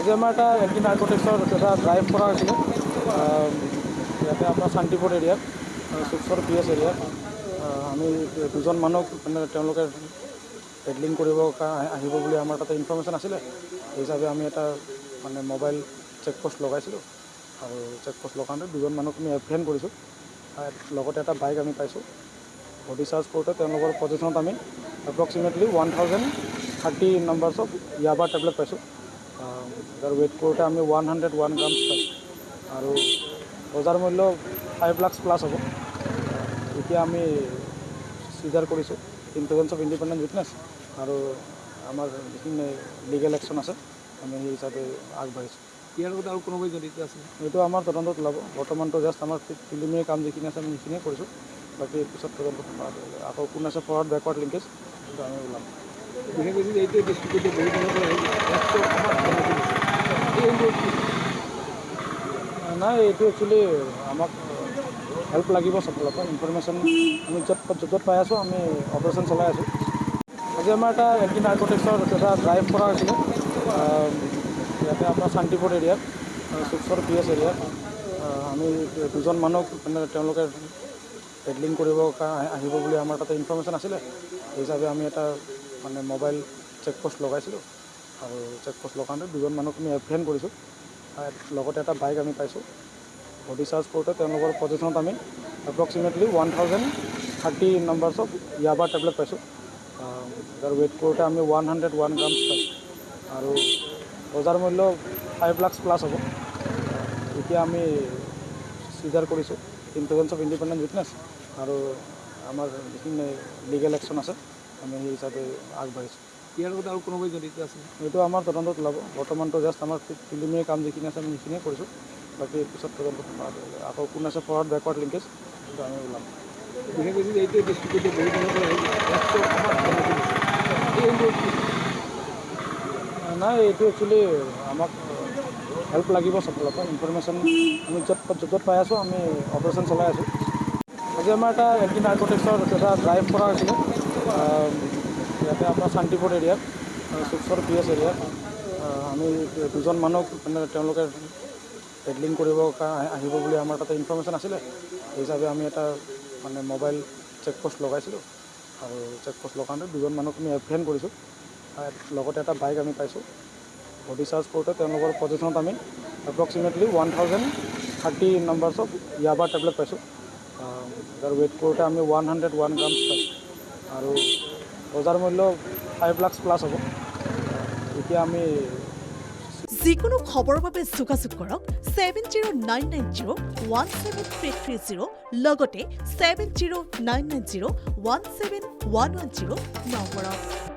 আজি আমাৰ এটা এণ্টি নাৰ্কটিক্সৰ এটা ড্ৰাইভ কৰা হৈছিলে ইয়াতে আমাৰ শান্তিপুৰ এৰিয়াত চুকচৰ PS এৰিয়াত আমি দুজন মানুহ মানে তেওঁলোকে পেডলিং কৰিব আহিব বুলি আমাৰ তাতে ইনফৰ্মেশ্যন আছিলে। সেই হিচাপে আমি এটা মানে মোবাইল চেকপোষ্ট লগাইছিলোঁ আৰু চেকপোষ্ট লগাওঁতে দুজন মানুহক আমি এপ্ৰিহেণ্ড কৰিছোঁ। লগতে এটা বাইক আমি পাইছোঁ। বডি চাৰ্জ কৰোঁতে তেওঁলোকৰ পজিশ্যনত আমি এপ্ৰক্সিমেটলি 1030 নাম্বাৰ্ছ অফ ইয়াবা টেবলেট পাইছোঁ। যাৰ ৱেইট কৰোঁতে আমি 101 গ্ৰামছ পাইছোঁ আৰু বজাৰ মূল্য 5 লাখ প্লাছ হ'ব। এতিয়া আমি চিজাৰ কৰিছোঁ in presence of independent witness আৰু আমাৰ যিখিনি লিগেল একশ্যন আছে আমি সেই হিচাপে আগবাঢ়িছোঁ। ইয়াৰ লগত আৰু কোনোবাই জড়িত আছে? এইটো আমাৰ তদন্তত ওলাব। বৰ্তমানটো জাষ্ট আমাৰ প্ৰিলিমিনাৰী কাম যিখিনি আছে আমি সেইখিনিয়ে কৰিছোঁ। বাকী পিছত তদন্ত আকৌ কোন আছে ফৰৱাৰ্ড বেকৱাৰ্ড লিংকেজ সেইটো আমি ওলাম। বিশেষকৈ যে এইটো ডিষ্ট্ৰিক্টত বহুত দিনৰ পৰা নাই, এইটো একচুৱেলি আমাক হেল্প লাগিব চবফালৰ পৰা। ইনফৰমেশ্যন আমি য'ত পাই আছোঁ আমি অপাৰেশ্যন চলাই আছোঁ। আজি আমাৰ এটা এণ্টি নাৰ্কটিক্সৰ এটা ড্ৰাইভ কৰা হৈছিলে ইয়াতে আমাৰ শান্তিপুৰ এৰিয়াত চুকচৰ PS এৰিয়াত আমি দুজন মানুহ মানে তেওঁলোকে পেডলিং কৰিব আহিব বুলি আমাৰ তাতে ইনফৰ্মেশ্যন আছিলে। সেই হিচাপে আমি এটা মানে মোবাইল চেকপোষ্ট লগাইছিলোঁ আৰু চেকপোষ্ট লগাওঁতে দুজন মানুহক আমি এপ্ৰিহেণ্ড কৰিছোঁ। লগতে এটা বাইক আমি পাইছোঁ। বডি চাৰ্জ কৰোঁতে তেওঁলোকৰ পজিশ্যনত আমি এপ্ৰক্সিমেটলি 1030 নাম্বাৰ্ছ অফ ইয়াবা টেবলেট পাইছোঁ। যাৰ ৱেইট কৰোঁতে আমি 101 গ্ৰামছ পাইছোঁ আৰু বজাৰ মূল্য 5 লাখ প্লাছ হ'ব। এতিয়া আমি চিজাৰ কৰিছোঁ in presence of independent witness আৰু আমাৰ যিখিনি লিগেল একশ্যন আছে আমি সেই হিচাপে আগবাঢ়িছোঁ। ইয়াৰ লগত আৰু কোনোবাই জড়িত আছে? এইটো আমাৰ তদন্তত ওলাব। বৰ্তমানটো জাষ্ট আমাৰ প্ৰিলিমিনাৰী কাম যিখিনি আছে আমি সেইখিনিয়ে কৰিছোঁ। বাকী পিছত তদন্ত আকৌ কোন আছে ফৰৱাৰ্ড বেকৱাৰ্ড লিংকেজ সেইটো আমি ওলাম। বিশেষকৈ যে এইটো ডিষ্ট্ৰিক্টত বহুত দিনৰ পৰা নাই, এইটো একচুৱেলি আমাক হেল্প লাগিব চবফালৰ পৰা। ইনফৰমেশ্যন আমি য'ত পাই আছোঁ আমি অপাৰেশ্যন চলাই আছোঁ। আজি আমাৰ এটা এণ্টি নাৰ্কটিক্সৰ এটা ড্ৰাইভ কৰা হৈছিলে ইয়াতে আমাৰ শান্তিপুৰ এৰিয়াত চুকচৰ PS এৰিয়াত আমি দুজন মানুহ মানে তেওঁলোকে পেডলিং কৰিব আহিব বুলি আমাৰ তাতে ইনফৰ্মেশ্যন আছিলে। সেই হিচাপে আমি এটা মানে মোবাইল চেকপোষ্ট লগাইছিলোঁ আৰু চেকপোষ্ট লগাওঁতে দুজন মানুহক আমি এপ্ৰিহেণ্ড কৰিছোঁ। লগতে এটা বাইক আমি পাইছোঁ। বডি চাৰ্জ কৰোঁতে তেওঁলোকৰ পজিশ্যনত আমি এপ্ৰক্সিমেটলি 1030 নাম্বাৰ্ছ অফ ইয়াবা টেবলেট পাইছোঁ। যাৰ ৱেইট কৰোঁতে আমি 101 গ্ৰামছ পাইছোঁ আৰু বজাৰ মূল্য 5 লাখ প্লাছ হ'ব। এতিয়া আমি যিকোনো খবৰৰ বাবে যোগাযোগ কৰক 7099017330 লগতে 7099017110 নম্বৰত।